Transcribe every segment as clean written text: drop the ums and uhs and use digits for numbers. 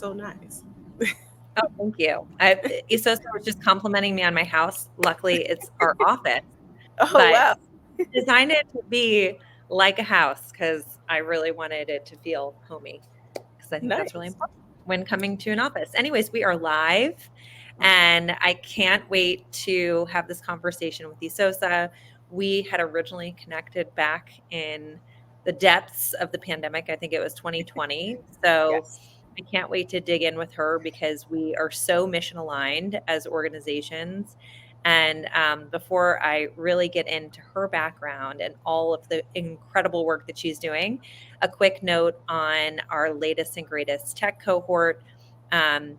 so nice. Oh, thank you. Esosa was just complimenting me on my house. Luckily, it's our office, Oh, but wow. designed it to be like a house because I really wanted it to feel homey because I think that's really Nice. important when coming to an office. Anyways, we are live and I can't wait to have this conversation with Esosa. We had originally connected back in the depths of the pandemic. I think it was 2020. So Yes. I can't wait to dig in with her because we are so mission aligned as organizations. And before I really get into her background and all of the incredible work that she's doing, a quick note on our latest and greatest tech cohort. Um,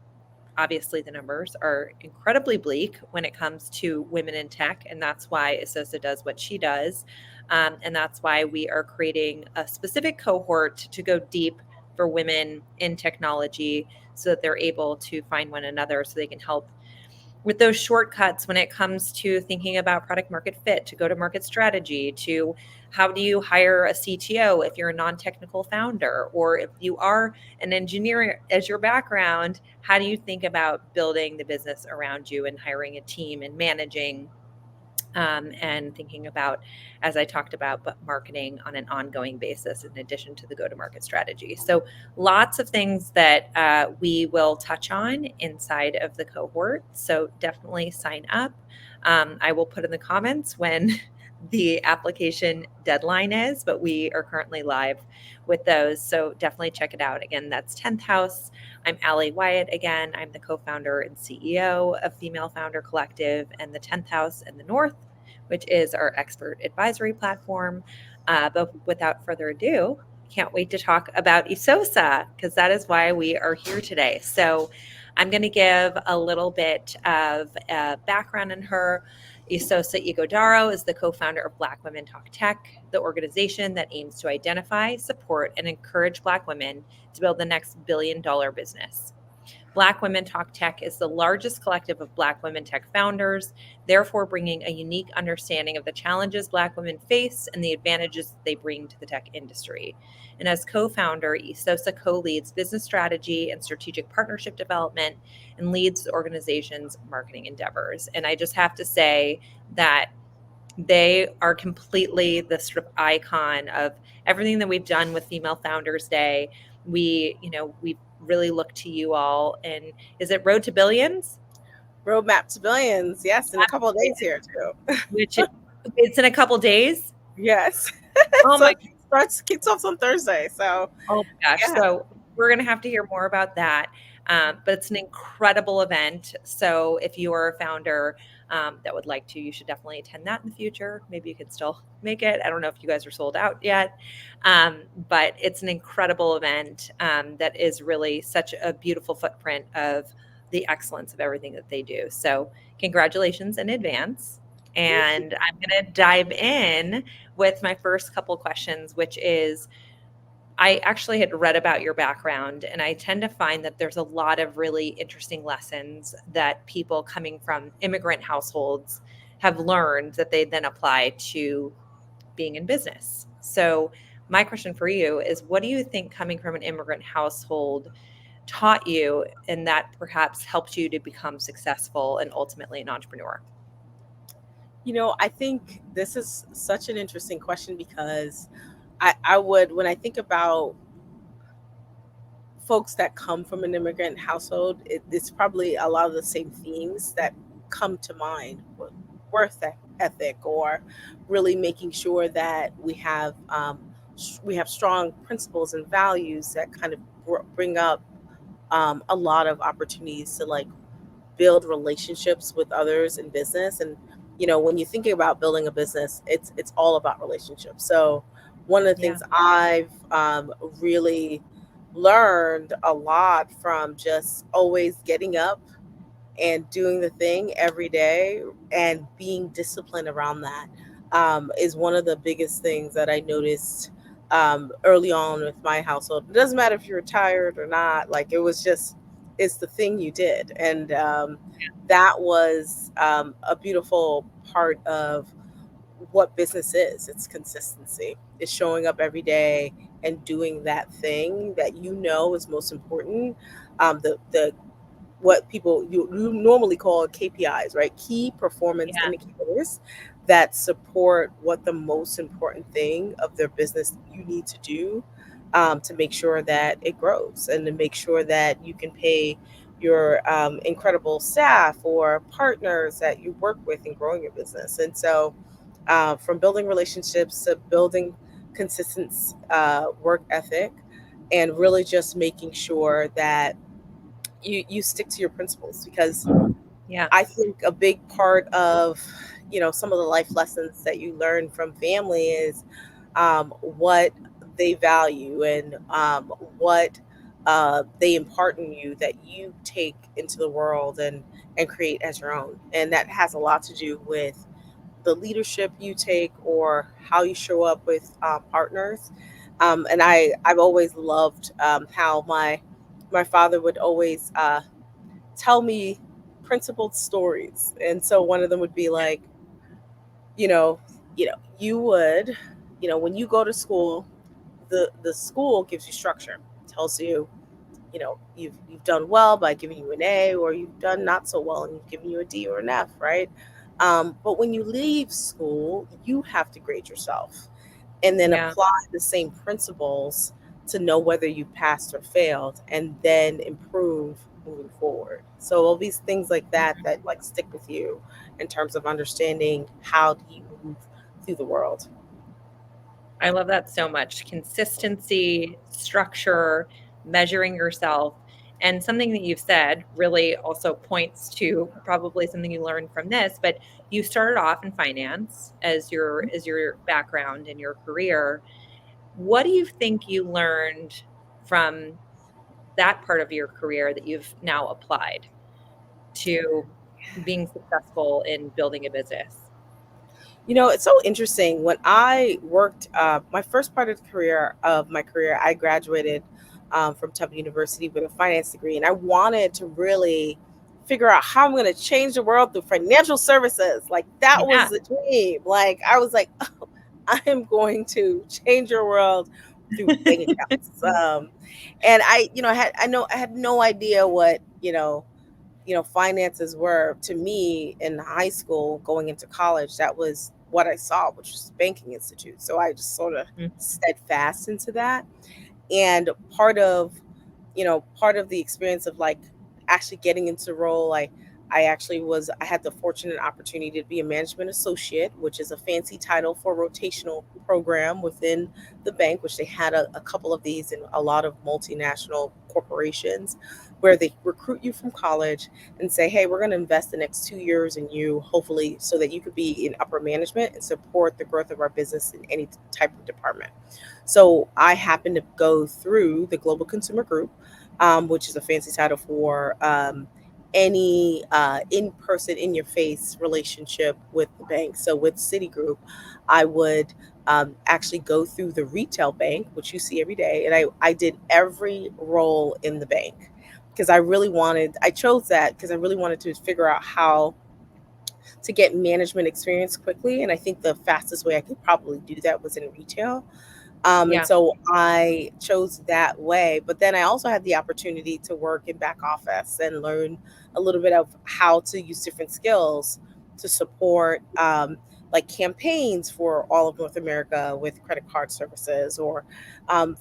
Obviously, the numbers are incredibly bleak when it comes to women in tech, and that's why Esosa does what she does. And that's why we are creating a specific cohort to go deep for women in technology so that they're able to find one another so they can help with those shortcuts when it comes to thinking about product market fit, to go to market strategy, to how do you hire a CTO if you're a non-technical founder, or if you are an engineer as your background, how do you think about building the business around you and hiring a team and managing and thinking about, as I talked about, but marketing on an ongoing basis in addition to the go to market strategy. So, lots of things that we will touch on inside of the cohort. So, definitely sign up. I will put in the comments when the application deadline is, but we are currently live with those. So, definitely check it out. Again, that's 10th House. I'm Allie Wyatt again. I'm the co founder and CEO of Female Founder Collective and the 10th House in the North, which is our expert advisory platform. But without further ado, can't wait to talk about Esosa because that is why we are here today. So I'm going to give a little bit of background on her. Esosa Ighodaro is the co-founder of Black Women Talk Tech, the organization that aims to identify, support, and encourage Black women to build the next billion-dollar business. Black Women Talk Tech is the largest collective of Black women tech founders, therefore bringing a unique understanding of the challenges Black women face and the advantages they bring to the tech industry. And as co-founder, Esosa co-leads business strategy and strategic partnership development and leads the organization's marketing endeavors. And I just have to say that they are completely the sort of icon of everything that we've done with Female Founders Day. We really look to you all. And is it Road to Billions? Roadmap to billions. Yes, in a couple of days here too. Which it's in a couple days. Yes. Oh So my it kicks off on Thursday. So Oh my gosh. yeah. So we're going to have to hear more about that. But it's an incredible event. So if you are a founder that would like to, you should definitely attend that in the future. Maybe you could still make it. I don't know if you guys are sold out yet. But it's an incredible event that is really such a beautiful footprint of the excellence of everything that they do. So congratulations in advance. Thank you. And I'm going to dive in with my first couple questions, which is I actually had read about your background, and I tend to find that there's a lot of really interesting lessons that people coming from immigrant households have learned that they then apply to being in business. So, my question for you is what do you think coming from an immigrant household taught you and that perhaps helped you to become successful and ultimately an entrepreneur? I think this is such an interesting question because I would, when I think about folks that come from an immigrant household, it's probably a lot of the same themes that come to mind: ethic, or really making sure that we have strong principles and values that kind of bring up a lot of opportunities to like build relationships with others in business. And when you're thinking about building a business, it's all about relationships. So one of the Yeah. things I've really learned a lot from just always getting up and doing the thing every day and being disciplined around that is one of the biggest things that I noticed early on with my household. It doesn't matter if you're retired or not, like it's the thing you did. And that was a beautiful part of what business is. It's consistency. It's showing up every day and doing that thing that is most important. the what people you normally call KPIs, right? Key performance Yeah. indicators that support what the most important thing of their business you need to do, to make sure that it grows and to make sure that you can pay your incredible staff or partners that you work with in growing your business. And so, from building relationships to building consistent work ethic, and really just making sure that you stick to your principles, because Yeah. I think a big part of, some of the life lessons that you learn from family is, what they value, and what they impart in you that you take into the world and create as your own. And that has a lot to do with the leadership you take or how you show up with partners. And I've always loved how my father would always tell me principled stories. And so one of them would be like, you know, you would, when you go to school, the school gives you structure, tells you, you've done well by giving you an A, or you've done not so well and you've given you a D or an F, right? But when you leave school, you have to grade yourself and then Yeah. apply the same principles to know whether you passed or failed, and then improve moving forward. So all these things like that Mhm. that like stick with you in terms of understanding how do you move through the world. I love that so much. Consistency, structure, measuring yourself. And something that you've said really also points to probably something you learned from this, but you started off in finance as your background in your career. What do you think you learned from that part of your career that you've now applied to being successful in building a business? It's so interesting. When I worked, my first part of the career of my career, I graduated from Tufts University with a finance degree, and I wanted to really figure out how I'm going to change the world through financial services. Like that was Yeah. the dream. Like I was like, oh, I am going to change your world through bank accounts. And I had no idea what finances were. To me in high school going into college, that was what I saw, which was banking institute. So I just sort of Mhm. steadfast into that. And part of the experience of like actually getting into the role, I had the fortunate opportunity to be a management associate, which is a fancy title for a rotational program within the bank, which they had a couple of these in a lot of multinational corporations, where they recruit you from college and say, hey, we're going to invest the next 2 years in you, hopefully so that you could be in upper management and support the growth of our business in any type of department. So I happened to go through the Global Consumer Group, which is a fancy title for any in person, in your face relationship with the bank. So with Citigroup, I would actually go through the retail bank, which you see every day. And I did every role in the bank because I chose that because I really wanted to figure out how to get management experience quickly. And I think the fastest way I could probably do that was in retail. And Yeah. so I chose that way. But then I also had the opportunity to work in back office and learn a little bit of how to use different skills to support, like campaigns for all of North America with credit card services, or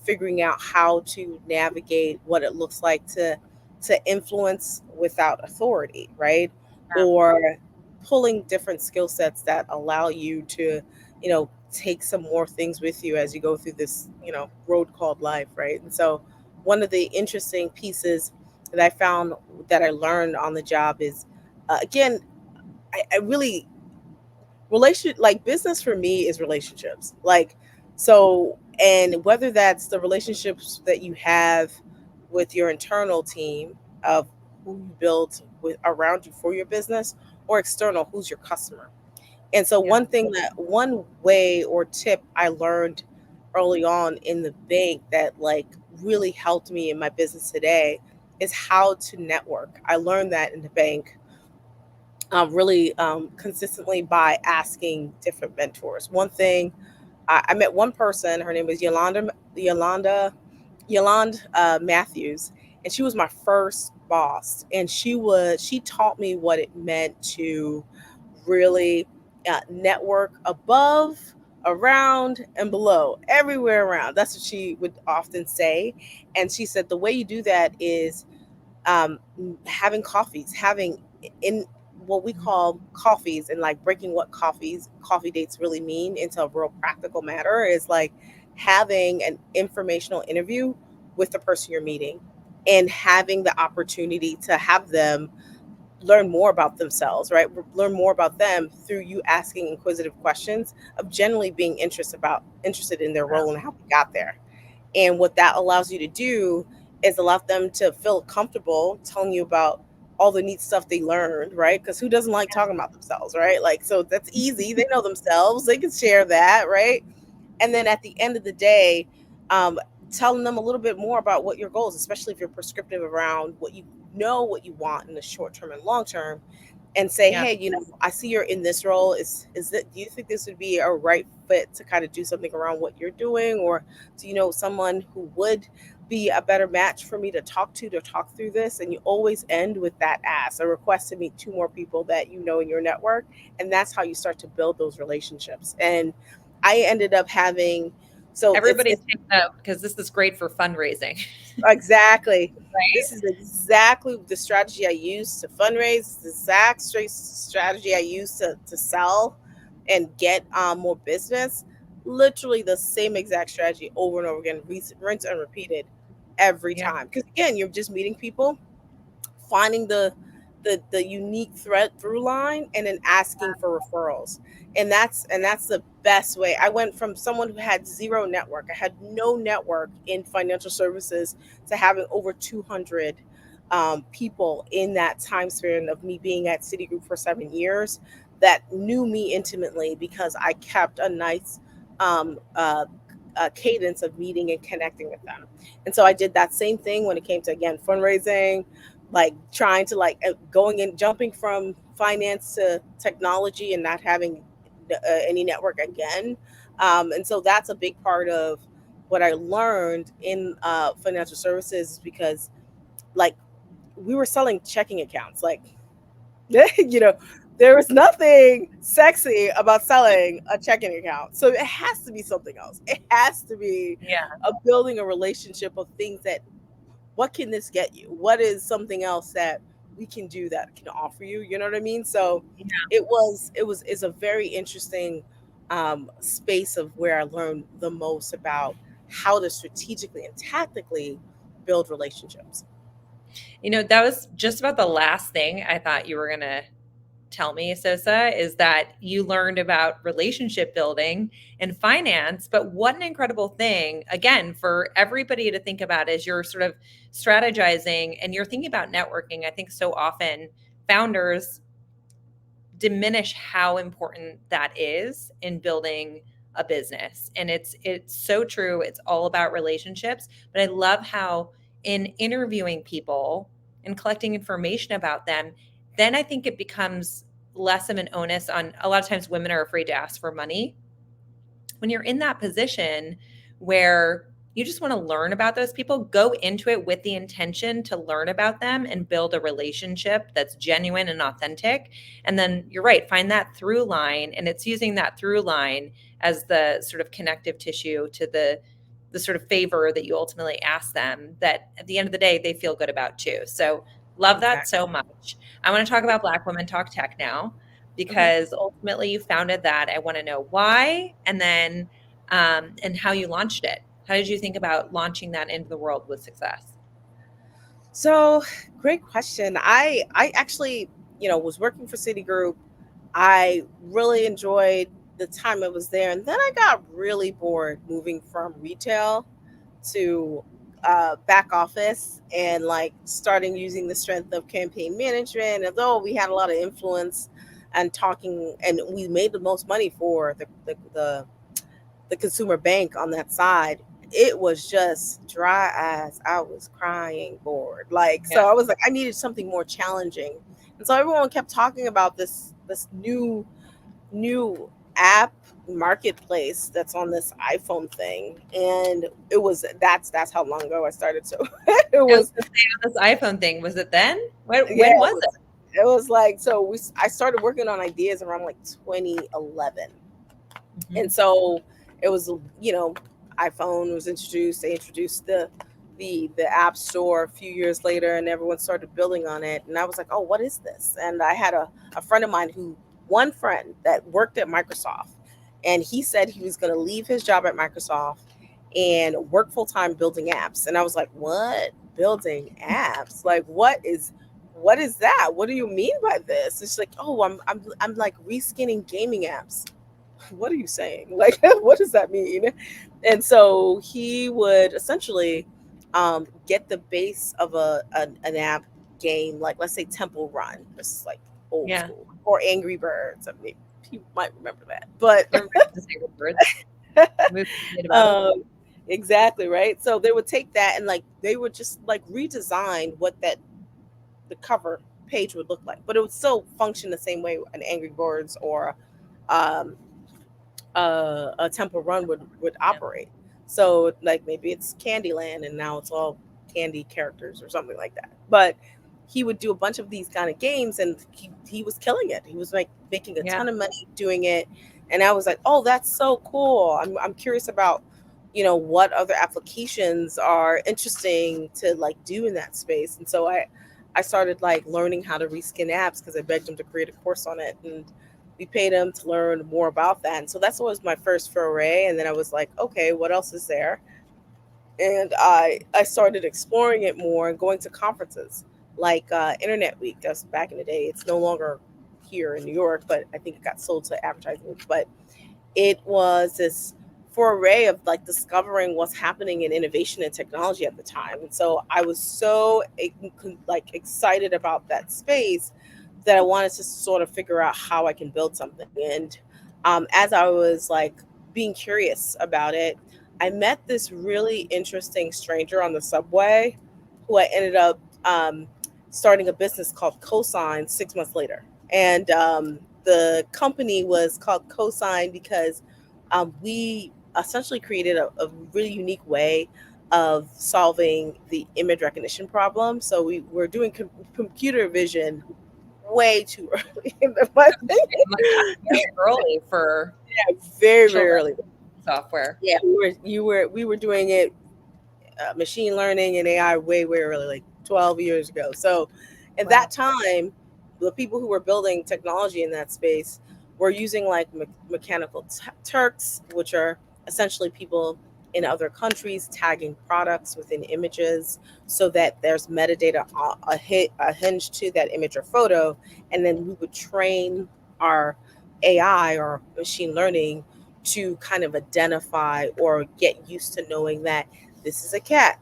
figuring out how to navigate what it looks like to influence without authority, right? Yeah. Or pulling different skill sets that allow you to take some more things with you as you go through this, road called life, right? And so one of the interesting pieces that I found that I learned on the job is, again, I really like business for me is relationships. Like, so, and whether that's the relationships that you have with your internal team of who you build with around you for your business, or external, who's your customer. And so Yeah. one way or tip I learned early on in the bank that like really helped me in my business today is how to network. I learned that in the bank, really consistently by asking different mentors. One thing, I met one person. Her name was Yolanda Matthews, and she was my first boss, and she taught me what it meant to really network above, around, and below, everywhere around. That's what she would often say. And she said the way you do that is um, having coffees, having in what we call coffees, and like breaking what coffee dates really mean into a real practical matter is like having an informational interview with the person you're meeting, and having the opportunity to have them learn more about themselves, right? Learn more about them through you asking inquisitive questions, of generally being interested in their role and how they got there. And what that allows you to do is allow them to feel comfortable telling you about all the neat stuff they learned, right? Because who doesn't like talking about themselves, right? Like, so that's easy. They know themselves, they can share that, right? And then at the end of the day, um, telling them a little bit more about what your goals, especially if you're prescriptive around what you know, what you want in the short term and long term, and say, Yeah. hey, I see you're in this role. Is that, do you think this would be a right fit to kind of do something around what you're doing, or do you know someone who would be a better match for me to talk through this? And you always end with that ask, a request to meet two more people that you know in your network, and that's how you start to build those relationships. And I ended up having, so Everybody it's take note because this is great for fundraising. exactly. This Right? is exactly the strategy I use to fundraise. The exact strategy I use to sell and get more business. Literally the same exact strategy over and over again, rinse and repeated every Yeah. time. Because again, you're just meeting people, finding the unique thread through line, and then asking for referrals. And that's the best way. I went from someone who had zero network, I had no network in financial services, to having over 200 people in that time span of me being at Citigroup for 7 years, that knew me intimately because I kept a nice um, uh, cadence of meeting and connecting with them. And so I did that same thing when it came to, again, fundraising, like trying to like going in, jumping from finance to technology and not having any network again. And so that's a big part of what I learned in financial services, because like we were selling checking accounts, like you know, there was nothing sexy about selling a checking account. So it has to be something else. It has to be Yeah. a building a relationship of things that, what can this get you? What is something else that we can do that can offer you? You know what I mean? So it's a very interesting space of where I learned the most about how to strategically and tactically build relationships. That was just about the last thing I thought you were going to tell me, Sosa, is that you learned about relationship building and finance. But what an incredible thing, again, for everybody to think about as you're sort of strategizing and you're thinking about networking. I think so often founders diminish how important that is in building a business, and it's so true. It's all about relationships. But I love how in interviewing people and collecting information about them, then I think it becomes less of an onus. On a lot of times women are afraid to ask for money. When you're in that position where you just want to learn about those people, go into it with the intention to learn about them and build a relationship that's genuine and authentic. And then you're right, find that through line. And it's using that through line as the sort of connective tissue to the sort of favor that you ultimately ask them, that at the end of the day, they feel good about too. So love that Exactly. so much. I want to talk about Black Women Talk Tech now, Mhm. because ultimately you founded that. I want to know why, and then and how you launched it. How did you think about launching that into the world with success? So, great question. I actually, was working for Citigroup. I really enjoyed the time I was there, and then I got really bored moving from retail to back office, and like starting using the strength of campaign management. Although we had a lot of influence and talking, and we made the most money for the consumer bank on that side, it was just dry as I was crying bored. Like, Yeah. so I was like, I needed something more challenging. And so everyone kept talking about this new app marketplace that's on this iPhone thing, and that's how long ago I started. So it I was was gonna say on this iPhone thing, was it then? yeah, When was it? it was like so we I started working on ideas around like 2011. And Mhm. so it was, iPhone was introduced. They introduced the app store a few years later, and everyone started building on it. And I was like, oh, what is this? And I had a friend of mine one friend that worked at Microsoft, and he said he was going to leave his job at Microsoft and work full time building apps. And I was like, what? Building apps? Like, what is that? What do you mean by this? It's like, oh, I'm like reskinning gaming apps. What are you saying? Like, what does that mean? And so he would essentially get the base of an app game, like let's say Temple Run. This is like old Yeah. school, or Angry Birds. I mean, you might remember that, but Remember the Sacred Birds movie we made about it? um, exactly right. So they would take that and like they would just like redesign what that the cover page would look like, but it would still function the same way an Angry Birds or um, a Temple Run would Yeah. operate. So like maybe it's Candyland and now it's all candy characters or something like that. But he would do a bunch of these kind of games and he was killing it. He was like making a Yeah. ton of money doing it. And I was like, oh, that's so cool. I'm curious about, what other applications are interesting to like do in that space. And so I started like learning how to reskin apps because I begged him to create a course on it. And we paid him to learn more about that. And so that's what was my first foray. And then I was like, okay, what else is there? And I started exploring it more and going to conferences like Internet Week. That's back in the day. It's no longer here in New York, but I think it got sold to advertising. But it was this foray of like discovering what's happening in innovation and technology at the time. And so I was so like excited about that space that I wanted to sort of figure out how I can build something. And as I was like being curious about it, I met this really interesting stranger on the subway who I ended up starting a business called Cosign 6 months later. And the company was called Cosign because we essentially created a really unique way of solving the image recognition problem. So we were doing computer vision way too early in the month. Okay, oh my gosh, very early for Very, very children early. software. Yeah, we were doing it machine learning and AI way early, like 12 years ago. So at that Wow. time, the people who were building technology in that space were using like mechanical Turks, which are essentially people in other countries tagging products within images so that there's metadata a hinge to that image or photo, and then we would train our AI or machine learning to kind of identify or get used to knowing that this is a cat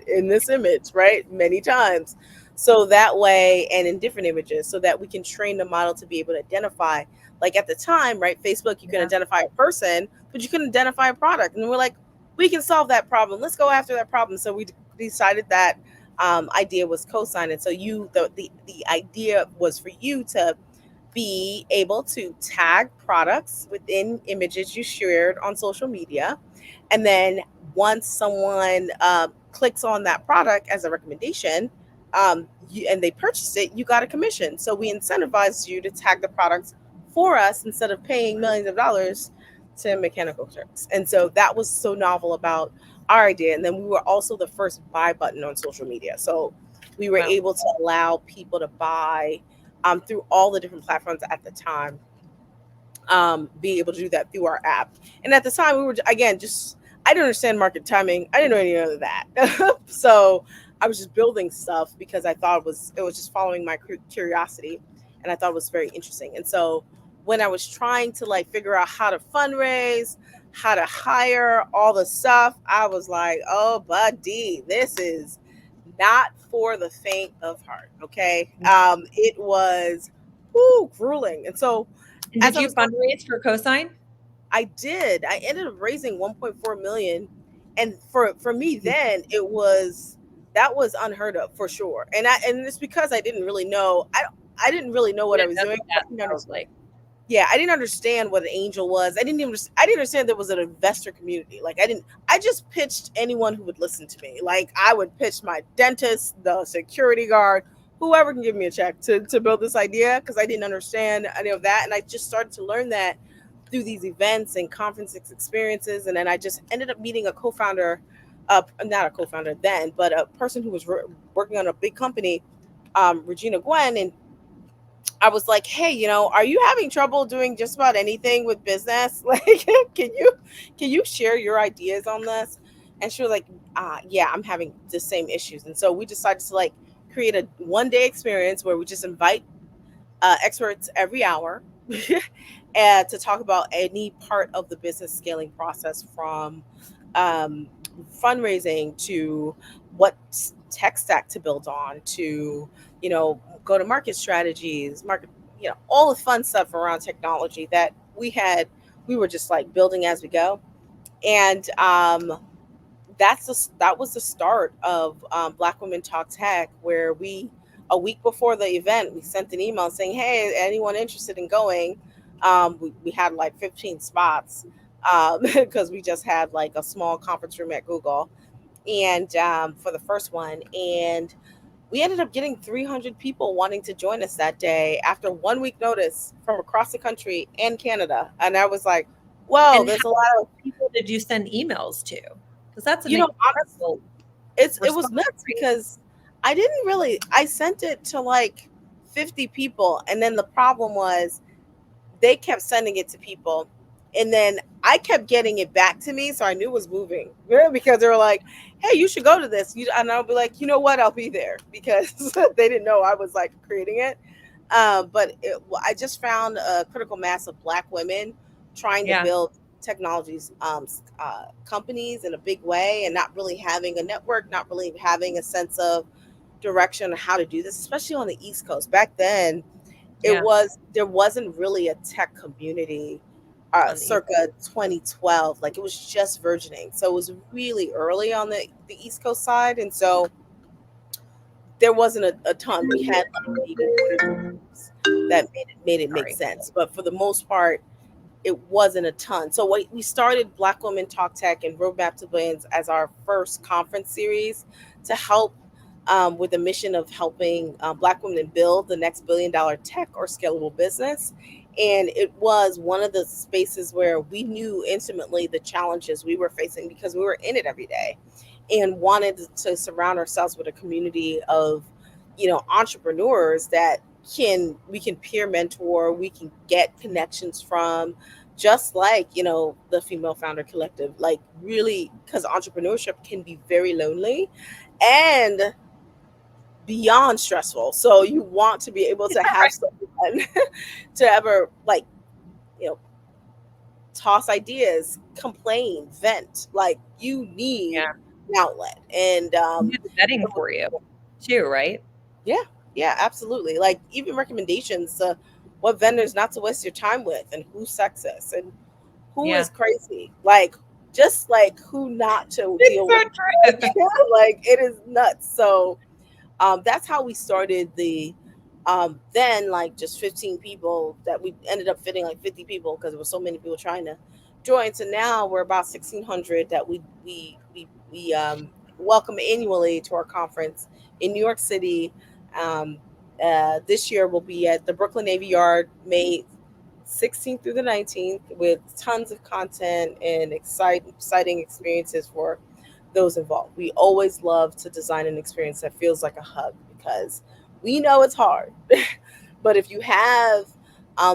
in this image, right? Many times. So that way, and in different images, so that we can train the model to be able to identify, like at the time, right? Facebook, you can Yeah. identify a person, but you can identify a product. And we're like, we can solve that problem. Let's go after that problem. So we decided that idea was cosign. And so the idea was for you to be able to tag products within images you shared on social media. And then once someone clicks on that product as a recommendation and they purchase it, you got a commission. So we incentivized you to tag the products for us instead of paying millions of dollars to Mechanical Turks. And so that was so novel about our idea. And then we were also the first buy button on social media. So we were Wow. able to allow people to buy through all the different platforms at the time, being able to do that through our app. And at the time, we were again just I didn't understand market timing. I didn't know any of that, so I was just building stuff because I thought it was just following my curiosity, and I thought it was very interesting. And so when I was trying to like figure out how to fundraise, how to hire all the stuff, I was like, oh, buddy, this is not for the faint of heart. Okay, it was grueling, and so And as did I you was going, fundraise for Cosign? I did. I ended up raising 1.4 million, and for me then that was unheard of for sure. And it's because I didn't really know. I didn't really know You what I didn't was know doing. what I that didn't sounds understand. like. Yeah, I didn't understand what an angel was. I didn't understand there was an investor community. Like I just pitched anyone who would listen to me. Like I would pitch my dentist, the security guard, whoever can give me a check to build this idea because I didn't understand any of that. And I just started to learn that through these events and conferences experiences. And then I just ended up meeting a co-founder, not a co-founder then, but a person who was working on a big company, Regina Gwen, and I was like, "Hey, are you having trouble doing just about anything with business? Like, can you can you share your ideas on this?" And she was like, "Yeah, I'm having the same issues." And so we decided to like create a 1 day experience where we just invite experts every hour and to talk about any part of the business scaling process from um, fundraising to what tech stack to build on to go to market strategies, market, all the fun stuff around technology that we were just like building as we go. And that was the start of Black Women Talk Tech, where we a week before the event we sent an email saying, "Hey, anyone interested in going?" We had like 15 spots because we just had like a small conference room at Google, and for the first one, and we ended up getting 300 people wanting to join us that day after 1 week notice from across the country and Canada. And I was like, "Whoa, And how there's a lot of." many people did you send emails to? Because that's an Honestly, incredible it was response nuts rate. because I sent it to like 50 people, and then the problem was they kept sending it to people, and then I kept getting it back to me, so I knew it was moving. Yeah, because they were like, "Hey, you should go to this," and I'll be like, "You know what? I'll be there," because they didn't know I was like creating it. I just found a critical mass of Black women trying to Yeah, build technologies companies in a big way, and not really having a network, not really having a sense of direction on how to do this, especially on the East Coast. Back then, yeah, there wasn't really a tech community on the East circa 2012. Like it was just virgining, so it was really early on the East Coast side, and so there wasn't a ton. We had like maybe one or two groups that made it make Sorry. sense, but for the most part, it wasn't a ton. So we started Black Women Talk Tech and Roadmap to Billions as our first conference series to help with the mission of helping Black women build the next $1 billion tech or scalable business. And it was one of the spaces where we knew intimately the challenges we were facing because we were in it every day and wanted to surround ourselves with a community of entrepreneurs that can we can peer mentor, we can get connections from, just like the Female Founder Collective, like really, because entrepreneurship can be very lonely and beyond stressful, so you want to be able to have someone to ever like you know toss ideas, complain, vent. Like you need Yeah. an outlet. And And do the vetting for you too, right? yeah, yeah, absolutely. Like even recommendations to what vendors not to waste your time with, and who's sexist, and who Yeah. is crazy. Like just like who not to It's deal with. so true. Like it is nuts. So that's how we started the then like just 15 people that we ended up fitting like 50 people because there were so many people trying to join. So now we're about 1600 that we welcome annually to our conference in New York City. um, this year we'll be at the Brooklyn Navy Yard May 16th through the 19th with tons of content and exciting experiences for those involved. We always love to design an experience that feels like a hug because we know it's hard. But if you have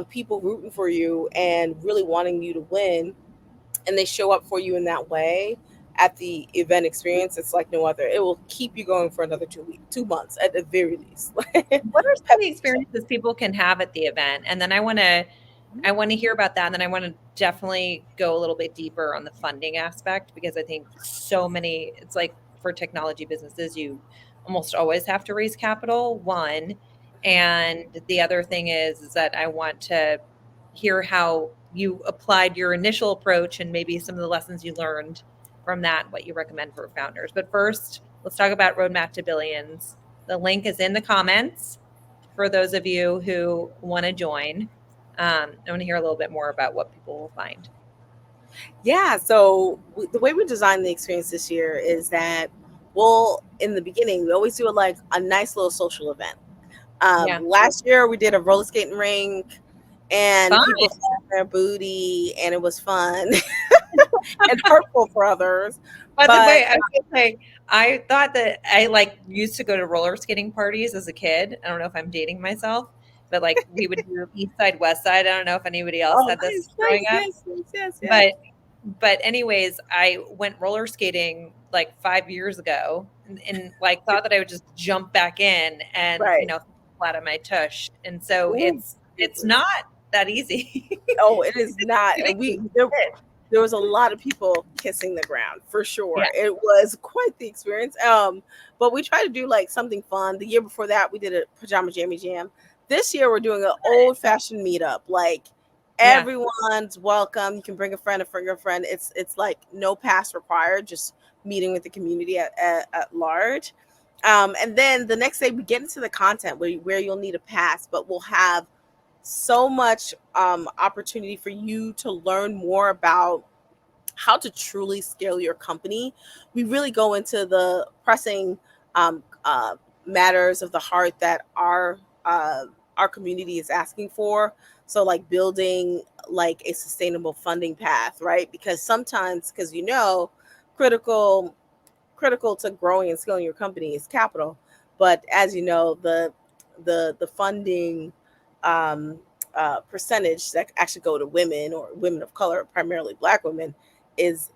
people rooting for you and really wanting you to win, and they show up for you in that way at the event experience, it's like no other. It will keep you going for another 2 weeks, 2 months at the very least. What are some of the experiences people can have at the event? And then I want to hear about that. And then I want to definitely go a little bit deeper on the funding aspect because I think so many, it's like for technology businesses, you almost always have to raise capital, one. And the other thing is that I want to hear how you applied your initial approach and maybe some of the lessons you learned from that and what you recommend for founders. But first, let's talk about Roadmap to Billions. The link is in the comments for those of you who want to join. I want to hear a little bit more about what people will find. Yeah, so the way we designed the experience this year is that, well, in the beginning, we always do like a nice little social event. Yeah. Last year we did a roller skating rink, and Fun. people found their booty, and it was fun and hurtful for others. By the But way, I was gonna say, I thought that I like used to go to roller skating parties as a kid. I don't know if I'm dating myself, but like we would do East Side, West Side. I don't know if anybody else oh, had this nice, growing nice, up, yes, yes, yes, yes. but anyways, I went roller skating like 5 years ago, and like thought that I would just jump back in and Right. flat on my tush, and so Ooh, it's goodness. not that easy. Oh, it is not. And we Kidding. there was a lot of people kissing the ground for Yeah, sure. It was quite the experience. But we tried to do like something fun. The year before that, we did a pajama jammy jam. This year, we're doing an old fashioned meetup. Like yeah, everyone's welcome. You can bring a friend. It's like no pass required. Just meeting with the community at large. And then the next day, we get into the content where you'll need a pass, but we'll have so much opportunity for you to learn more about how to truly scale your company. We really go into the pressing matters of the heart that our community is asking for. So, like building like a sustainable funding path, right? Because sometimes, because critical critical to growing and scaling your company is capital. But as you know, the funding um, percentage that actually go to women or women of color, primarily Black women, is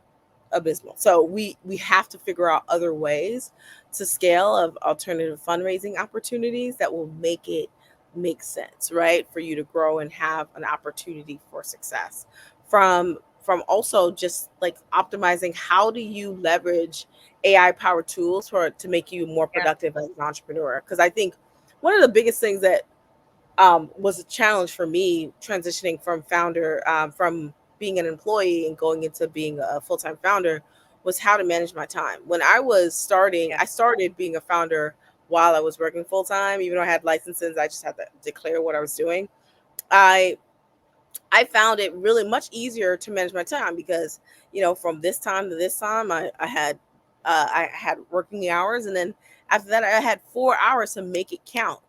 abysmal. So we have to figure out other ways to scale of alternative fundraising opportunities that will make it make sense, right? For you to grow and have an opportunity for success. From also just like optimizing how do you leverage AI powered tools for to make you more yeah, productive as an entrepreneur. Because I think one of the biggest things that was a challenge for me transitioning from being an employee and going into being a full-time founder was how to manage my time. When I was starting, yeah. I started being a founder while I was working full-time. Even though I had licenses, I just had to declare what I was doing. I i found it really much easier to manage my time because from this time to this time I had working hours, and then after that I had 4 hours to make it count.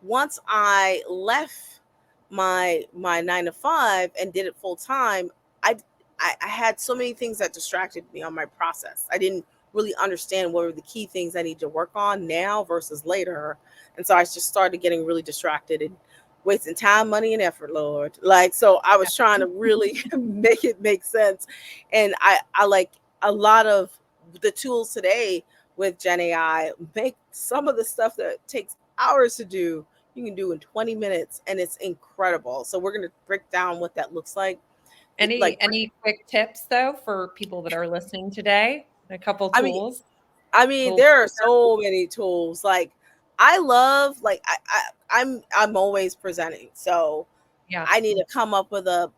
Once I left my 9 to 5 and did it full time, I, I had so many things that distracted me on my process. I didn't really understand what were the key things I need to work on now versus later, and so I just started getting really distracted and wasting time, money, and effort, Lord. Like, so I was trying to really make it make sense. And I like a lot of the tools today with Gen AI make some of the stuff that takes hours to do, you can do in 20 minutes, and it's incredible. So we're going to break down what that looks like. Like, Any quick tips though for people that are listening today? A couple I mean, tools, little there are so many tools. Like, I love, like, I'm always presenting. So yeah, I need to come up with a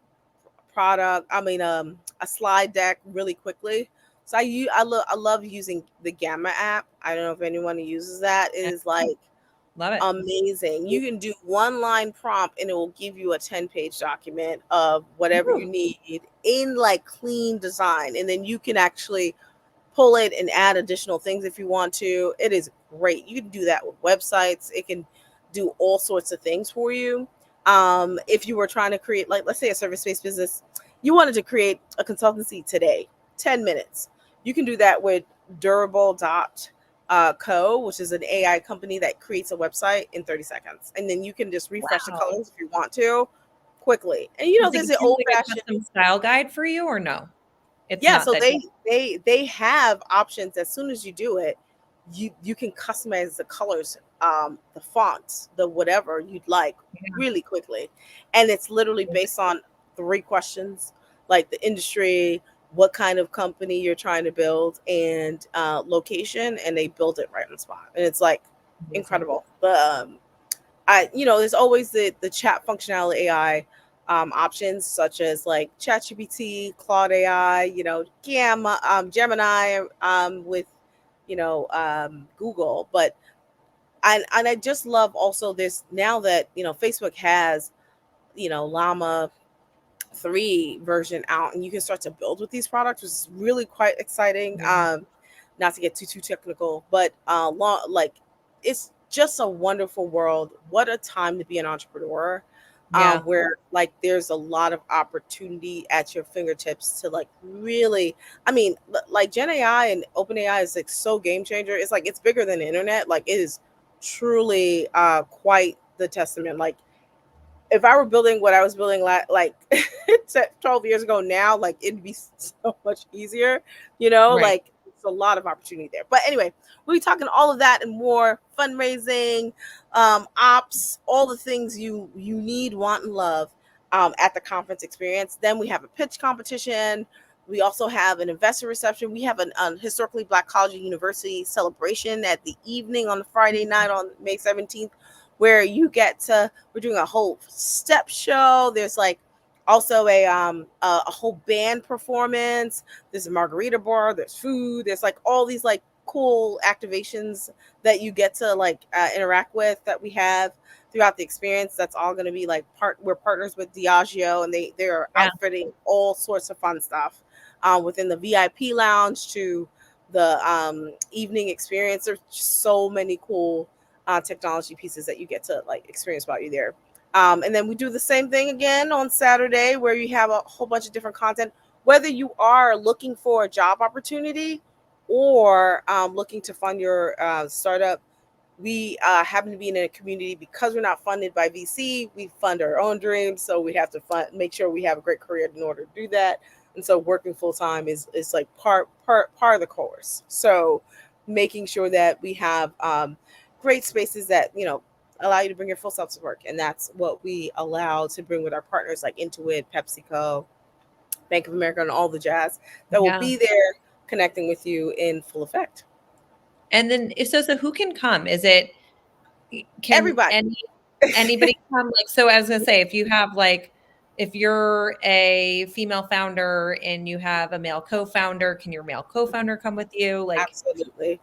slide deck really quickly. So I love using the Gamma app. I don't know if anyone uses that. It yeah, is like love it. amazing. You can do one line prompt and it will give you a 10-page document of whatever Woo. you need in like clean design. And then you can actually pull it and add additional things if you want to. It is great. You can do that with websites. It can do all sorts of things for you. If you were trying to create, like, let's say a service-based business, you wanted to create a consultancy today, 10 minutes. You can do that with Durable Dot Co, which is an AI company that creates a website in 30 seconds. And then you can just refresh the Wow. colors if you want to quickly. And Does there's it an do old like a fashioned. custom style guide for you or no? It's Yeah, not so that deep. they have options. As soon as you do it, you can customize the colors, the fonts, the whatever you'd like Yeah. really quickly. And it's literally based on 3 questions, like the industry, what kind of company you're trying to build, and location, and they build it right on the spot. And it's like Amazing. incredible. There's always the chat functionality AI options, such as like ChatGPT, Claude AI, Gamma, Gemini, with Google. But and I just love also this now that Facebook has Llama 3 version out, and you can start to build with these products, which is really quite exciting. Yeah. Not to get too technical, but like, it's just a wonderful world. What a time to be an entrepreneur, Yeah. where like there's a lot of opportunity at your fingertips to like really, I mean, like Gen AI and Open AI is like so game changer. It's like it's bigger than the internet. Like it is truly quite the testament. Like if I were building what I was building like 12 years ago now, like it'd be so much easier, Right. like it's a lot of opportunity there. But anyway, we'll be talking all of that and more: fundraising, ops, all the things you need, want, and love at the conference experience. Then we have a pitch competition. We also have an investor reception. We have an historically Black college and university celebration at the evening on the Friday night on May 17th, where you get to, we're doing a whole step show. There's like also a whole band performance. There's a margarita bar. There's food. There's like all these like cool activations that you get to like interact with that we have throughout the experience. That's all going to be like we're partners with Diageo, and they're Yeah. outfitting all sorts of fun stuff within the VIP lounge to the evening experience. There's just so many cool technology pieces that you get to like experience while you're there. And then we do the same thing again on Saturday, where you have a whole bunch of different content. Whether you are looking for a job opportunity or looking to fund your startup, we happen to be in a community because we're not funded by VC. We fund our own dreams, so we have to make sure we have a great career in order to do that. And so working full time is like part of the course. So making sure that we have great spaces that allow you to bring your full self to work, and that's what we allow to bring with our partners like Intuit, PepsiCo, Bank of America, and all the jazz that will Yeah. be there connecting with you in full effect. And then so who can come? Is it can Everybody. anybody come? Like, so I was gonna say, if you have like, if you're a female founder and you have a male co-founder, can your male co-founder come with you? Like, Absolutely.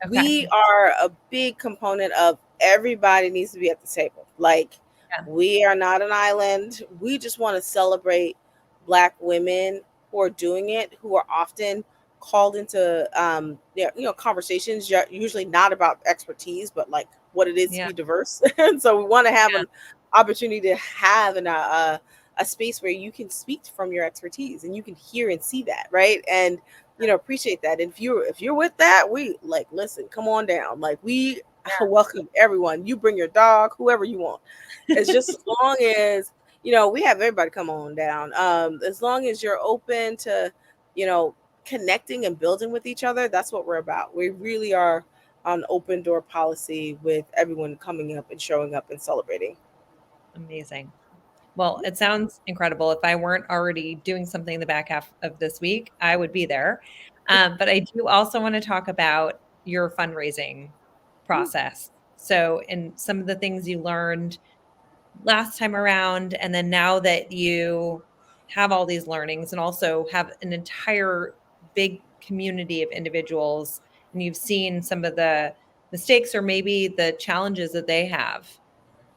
okay. We are a big component of everybody needs to be at the table. Like, Yeah. we are not an island. We just want to celebrate Black women who are doing it, who are often called into conversations, usually not about expertise, but like what it is to Yeah. be diverse. And so we want to have Yeah. an opportunity to have a space where you can speak from your expertise and you can hear and see that, right? And appreciate that. And if you're with that, we like, listen, come on down. Like, we welcome everyone. You bring your dog, whoever you want. It's just as long as we have everybody come on down. As long as you're open to you know connecting and building with each other, that's what we're about. We really are on open door policy with everyone coming up and showing up and celebrating. Amazing. Well, it sounds incredible. If I weren't already doing something in the back half of this week, I would be there. But I do also want to talk about your fundraising process. So, and some of the things you learned last time around, and then now that you have all these learnings and also have an entire big community of individuals, and you've seen some of the mistakes or maybe the challenges that they have,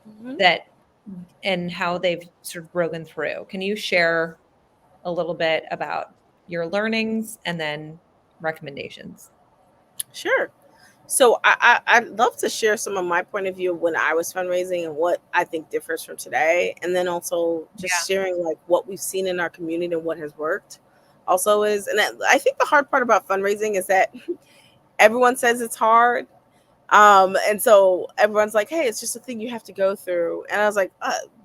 Mhm. that and how they've sort of broken through. Can you share a little bit about your learnings and then recommendations? Sure. So I'd love to share some of my point of view when I was fundraising and what I think differs from today, and then also Yeah. just sharing like what we've seen in our community and what has worked. Also, I think the hard part about fundraising is that everyone says it's hard, and so everyone's like, "Hey, it's just a thing you have to go through." And I was like,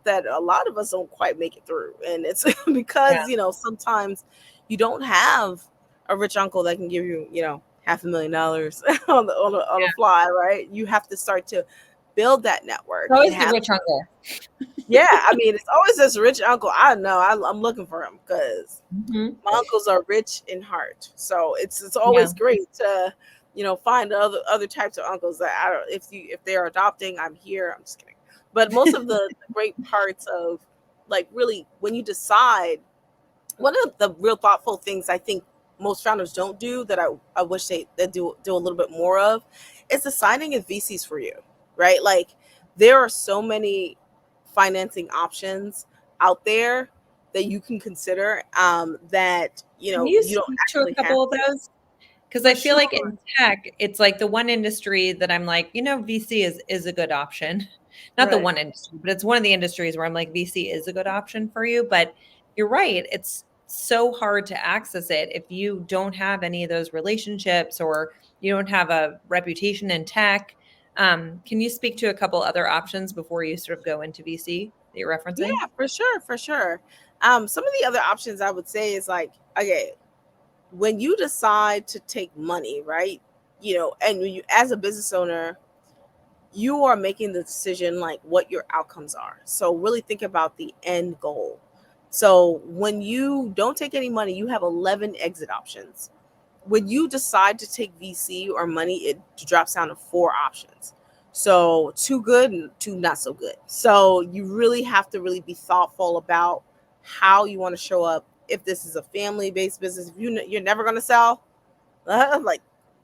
that a lot of us don't quite make it through, and it's Yeah. because sometimes you don't have a rich uncle that can give you $500,000 on the Yeah. fly, right? You have to start to build that network It's and always the have. rich uncle. Yeah, I mean, it's always this rich uncle. I know. I'm looking for him because Mhm. my uncles are rich in heart. So it's Yeah. always great to find other types of uncles that I don't, if they're adopting, I'm here. I'm just kidding. But most of the great parts of like really when you decide, one of the real thoughtful things I think most founders don't do that I wish they do a little bit more of is deciding if VC's for you, right? Like, there are so many financing options, out there that you can consider, that Can you you don't speak to a actually have couple of those? Because I for feel like sure. in tech, it's like the one industry that I'm like, VC is a good option. Not the Right. one industry, but it's one of the industries where I'm like, VC is a good option for you. But you're right, it's so hard to access it if you don't have any of those relationships or you don't have a reputation in tech. Can you speak to a couple other options before you sort of go into VC that you're referencing? Yeah, for sure, for sure. Some of the other options I would say is like, okay, when you decide to take money, right? And when you, as a business owner, you are making the decision like what your outcomes are. So really think about the end goal. So when you don't take any money, you have 11 exit options. When you decide to take VC or money, it drops down to four options. So two good and two not so good. So you really have to really be thoughtful about how you want to show up. If this is a family-based business, if you're never going to sell, like,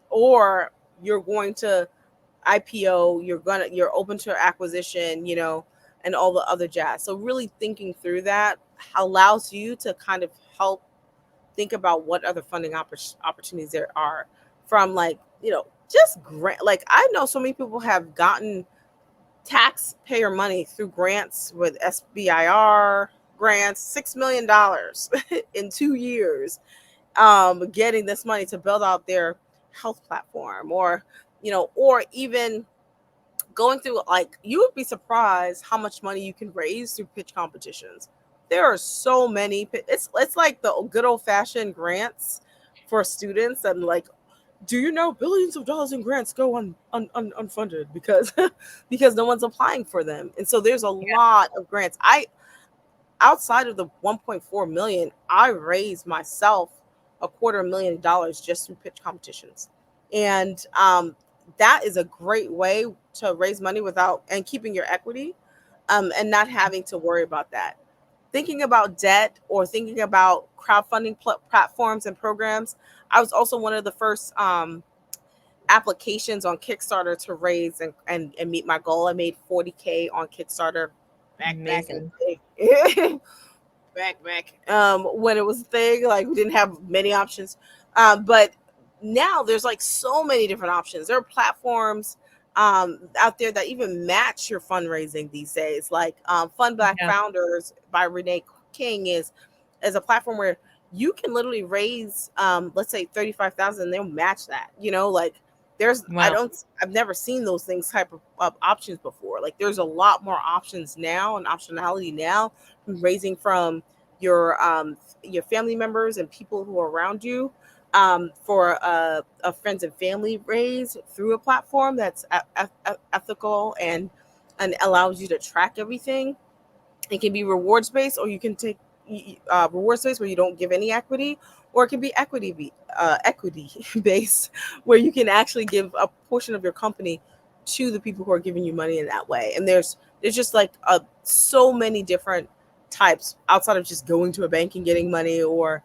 or you're going to IPO, you're open to acquisition, and all the other jazz. So really thinking through that allows you to kind of help think about what other funding opportunities there are, from like, just grant. Like, I know so many people have gotten taxpayer money through grants with SBIR grants, $6 million in 2 years, getting this money to build out their health platform, or even going through, like, you would be surprised how much money you can raise through pitch competitions. There are so many it's like the good old fashioned grants for students, and like, do you know billions of dollars in grants go unfunded because because no one's applying for them. And so there's a lot of grants. I Outside of the 1.4 million, I raised myself $250,000 just through pitch competitions. And that is a great way to raise money without and keeping your equity, and not having to worry about that. Thinking about debt or thinking about crowdfunding platforms and programs. I was also one of the first applications on Kickstarter to raise and meet my goal. I made 40K on Kickstarter back in Amazing. the day. When it was a thing, like, we didn't have many options. But now there's like so many different options. There are platforms out there that even match your fundraising these days, like Fund Black Yeah. Founders by Renee King is a platform where you can literally raise, let's say 35,000, they'll match that. Like, Wow. I've never seen those things type of options before. Like, there's a lot more options now and optionality now, raising from your family members and people who are around you, for a friends and family raise through a platform that's ethical and allows you to track everything. It can be rewards based, or you can take rewards based where you don't give any equity, or it can be equity based where you can actually give a portion of your company to the people who are giving you money in that way. And there's just like so many different types outside of just going to a bank and getting money, or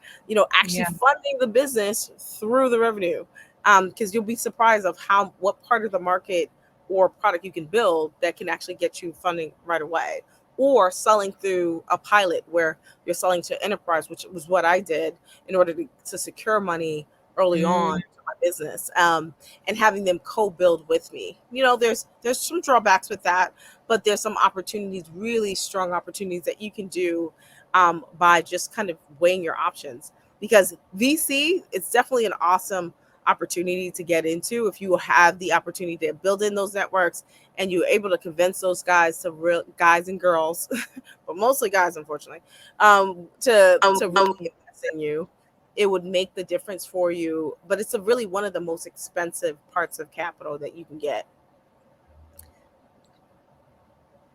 actually Yeah. funding the business through the revenue. Because you'll be surprised of how what part of the market or product you can build that can actually get you funding right away, or selling through a pilot where you're selling to enterprise, which was what I did in order to secure money early on Mm, to my business, and having them co-build with me. There's some drawbacks with that, but there's some opportunities, really strong opportunities that you can do, by just kind of weighing your options. Because VC, it's definitely an awesome opportunity to get into if you have the opportunity to build in those networks, and you're able to convince those guys, to real guys and girls, but mostly guys, unfortunately, to really invest in you. It would make the difference for you, but it's really one of the most expensive parts of capital that you can get.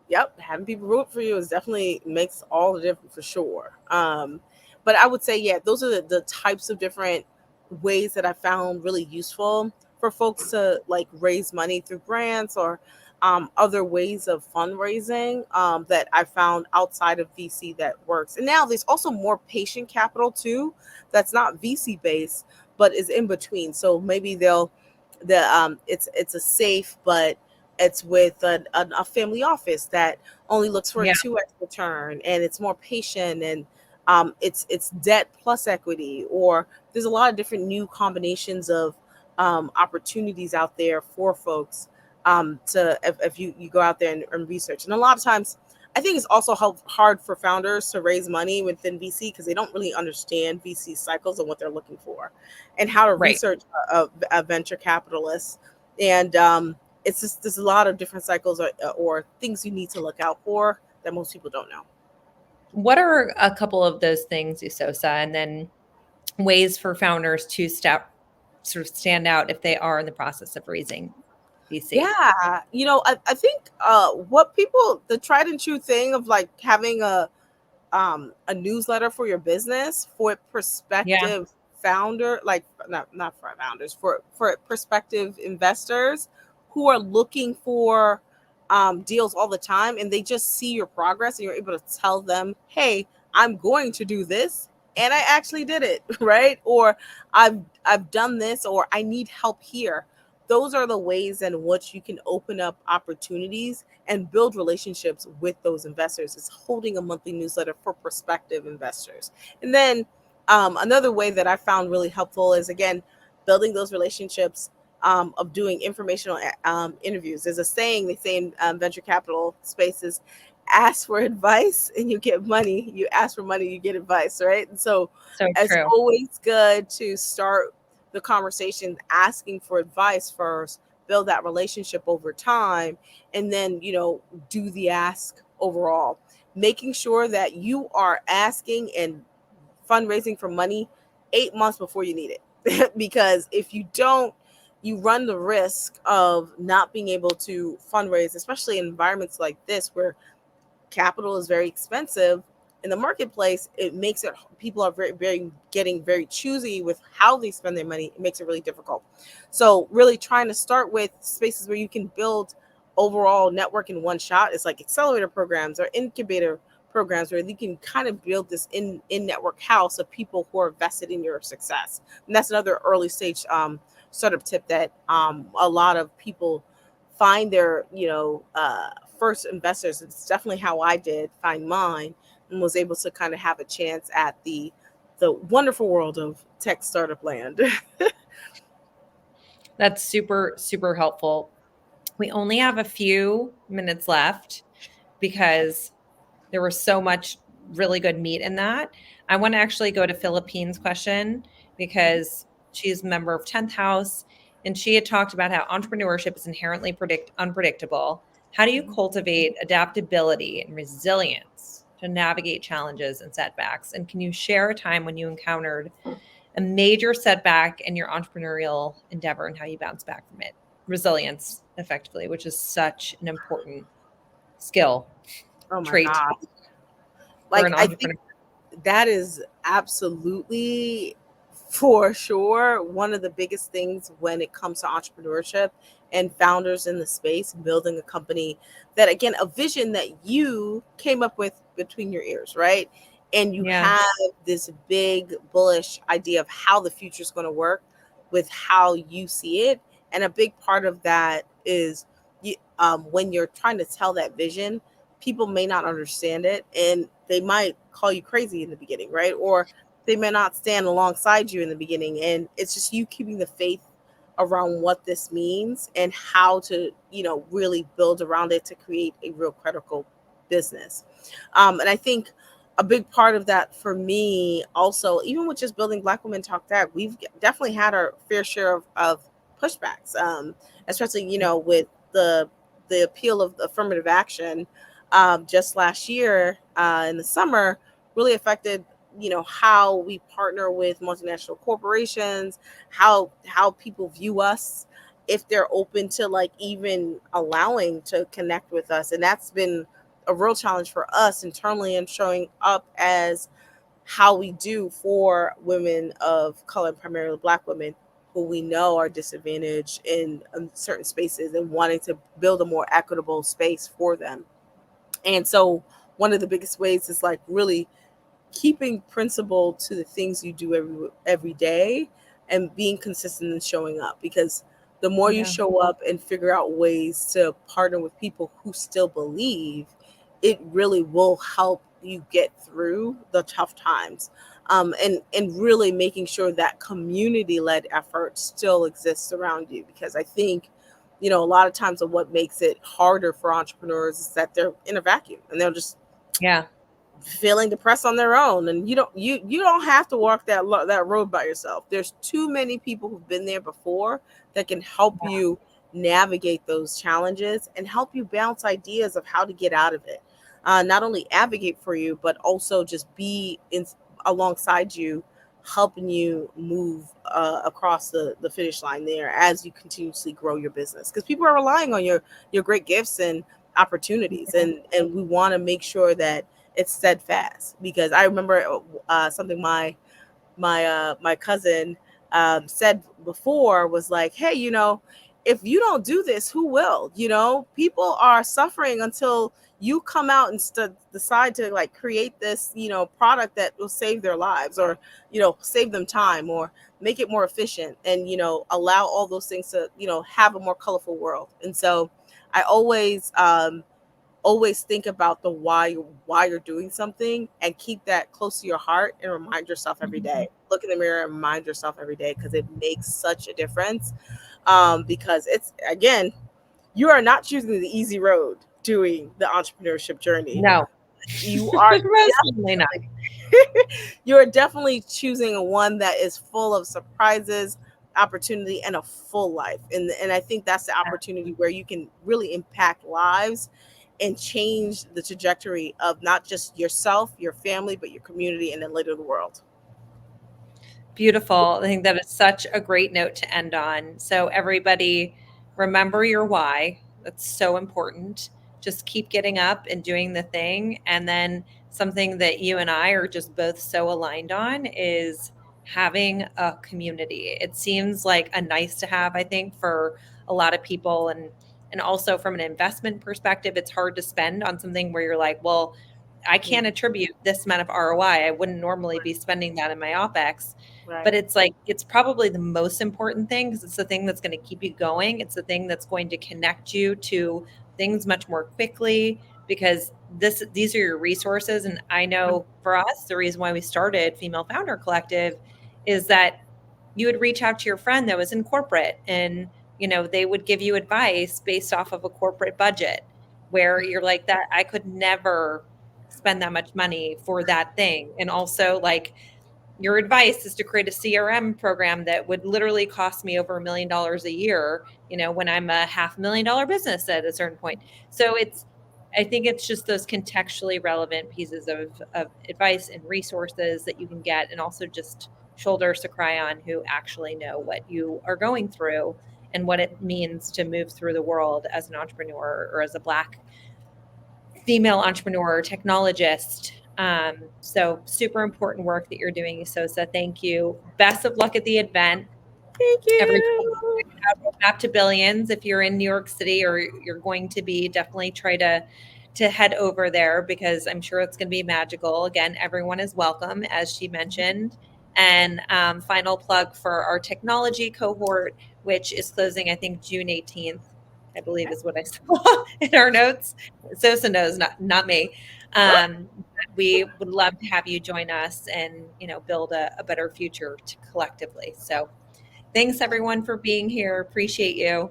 Yep, having people root for you is definitely makes all the difference for sure. But I would say, yeah, those are the types of different ways that I found really useful for folks to like raise money through grants, or other ways of fundraising, that I found outside of VC that works. And now there's also more patient capital too, that's not VC based, but is in between. So maybe it's a safe but it's with a family office that only looks for a Yeah. 2x return, and it's more patient, and it's debt plus equity, or there's a lot of different new combinations of opportunities out there for folks to if you go out there and research. And a lot of times I think it's also hard for founders to raise money within VC because they don't really understand VC cycles and what they're looking for and how to Right. research a venture capitalist. And it's just there's a lot of different cycles or things you need to look out for that most people don't know. What are a couple of those things, Esosa, and then ways for founders to sort of stand out if they are in the process of raising VC? Yeah, I think what people the tried and true thing of like having a newsletter for your business for Yeah. prospective founder, like not for founders, for prospective investors who are looking for deals all the time, and they just see your progress and you're able to tell them, hey, I'm going to do this and I actually did it. Right? Or I've done this, or I need help here. Those are the ways in which you can open up opportunities and build relationships with those investors. Is holding a monthly newsletter for prospective investors. And then another way that I found really helpful is, again, building those relationships of doing informational interviews. There's a saying they say in venture capital spaces: ask for advice and you get money. You ask for money, you get advice, right? And so So it's true. always good to start the conversation asking for advice first, build that relationship over time, and then, do the ask overall. Making sure that you are asking and fundraising for money 8 months before you need it. Because if you don't, you run the risk of not being able to fundraise, especially in environments like this where capital is very expensive in the marketplace. It makes it people are very getting very choosy with how they spend their money. It makes it really difficult. So really trying to start with spaces where you can build overall network in one shot. It's like accelerator programs or incubator programs where you can kind of build this in network house of people who are vested in your success. And that's another early stage startup tip that a lot of people find their first investors. It's definitely how I did find mine, and was able to kind of have a chance at the wonderful world of tech startup land. That's super, super helpful. We only have a few minutes left because there was so much really good meat in that. I want to actually go to Philippine's question because she's a member of 10th House, and she had talked about how entrepreneurship is inherently unpredictable. How do you cultivate adaptability and resilience to navigate challenges and setbacks? And can you share a time when you encountered a major setback in your entrepreneurial endeavor and how you bounce back from it? Resilience, effectively, which is such an important skill Oh my trait god. for Like an I think entrepreneur. that is absolutely for sure one of the biggest things when it comes to entrepreneurship and founders in the space building a company, that again, a vision that you came up with between your ears, right? And you Yeah. have this big bullish idea of how the future is going to work with how you see it. And a big part of that is when you're trying to tell that vision, people may not understand it and they might call you crazy in the beginning, right? Or they may not stand alongside you in the beginning. And it's just you keeping the faith around what this means and how to, really build around it to create a real critical business. And I think a big part of that for me also, even with just building Black Women Talk Tech, we've definitely had our fair share of pushbacks, especially, with the appeal of affirmative action just last year in the summer really affected how we partner with multinational corporations, how people view us, if they're open to like even allowing to connect with us. And that's been a real challenge for us internally and showing up as how we do for women of color, primarily Black women, who we know are disadvantaged in certain spaces, and wanting to build a more equitable space for them. And so one of the biggest ways is like really keeping principle to the things you do every day and being consistent and showing up, because the more you Yeah. show up and figure out ways to partner with people who still believe, it really will help you get through the tough times. And really making sure that community led effort still exists around you, because I think, a lot of times of what makes it harder for entrepreneurs is that they're in a vacuum and they're just Yeah. feeling depressed on their own, and you don't have to walk that road by yourself. There's too many people who've been there before that can help you navigate those challenges and help you bounce ideas of how to get out of it. Not only advocate for you, but also just be in alongside you, helping you move across the finish line there as you continuously grow your business, because people are relying on your great gifts and opportunities, and we want to make sure that it's steadfast. Because I remember something my cousin said before was like, hey, if you don't do this, who will? People are suffering until you come out and decide to like create this product that will save their lives, or save them time, or make it more efficient, and allow all those things to have a more colorful world. And so I always think about the why you're doing something, and keep that close to your heart, and remind yourself every Mhm. day. Look in the mirror and remind yourself every day, because it makes such a difference. Because it's, again, you are not choosing the easy road doing the entrepreneurship journey. No. You are Most certainly not. definitely you're definitely choosing one that is full of surprises, opportunity, and a full life. And I think that's the opportunity where you can really impact lives and change the trajectory of not just yourself, your family, but your community, and then later the world. Beautiful. I think that is such a great note to end on. So, everybody, remember your why. That's so important. Just keep getting up and doing the thing. And then, something that you and I are just both so aligned on is having a community. It seems like a nice to have, I think, for a lot of people. And also from an investment perspective, it's hard to spend on something where you're like, well, I Mm, can't attribute this amount of ROI. I wouldn't normally be spending that in my OpEx, right. but it's like it's probably the most important thing because it's the thing that's going to keep you going. It's the thing that's going to connect you to things much more quickly because these are your resources. And I Mm, know for us, the reason why we started Female Founder Collective is that you would reach out to your friend that was in corporate and they would give you advice based off of a corporate budget where you're like that I could never spend that much money for that thing. And also like your advice is to create a CRM program that would literally cost me over $1 million a year, when I'm a $500,000 business at a certain point. So I think it's just those contextually relevant pieces of advice and resources that you can get, and also just shoulders to cry on who actually know what you are going through and what it means to move through the world as an entrepreneur or as a Black female entrepreneur, technologist. So super important work that you're doing, Esosa. Thank you. Best of luck at the event. thank Everybody you. check it out, Roadmap to Billions. If you're in New York City or you're going to be, definitely try to head over there because I'm sure it's going to be magical. Again, everyone is welcome, as she mentioned. And final plug for our technology cohort, which is closing, I think, June 18th, I believe Okay. is what I saw in our notes. Sosa knows, not me. Um, we would love to have you join us and build a better future collectively. So thanks everyone for being here. Appreciate you.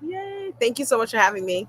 Yay. Thank you so much for having me.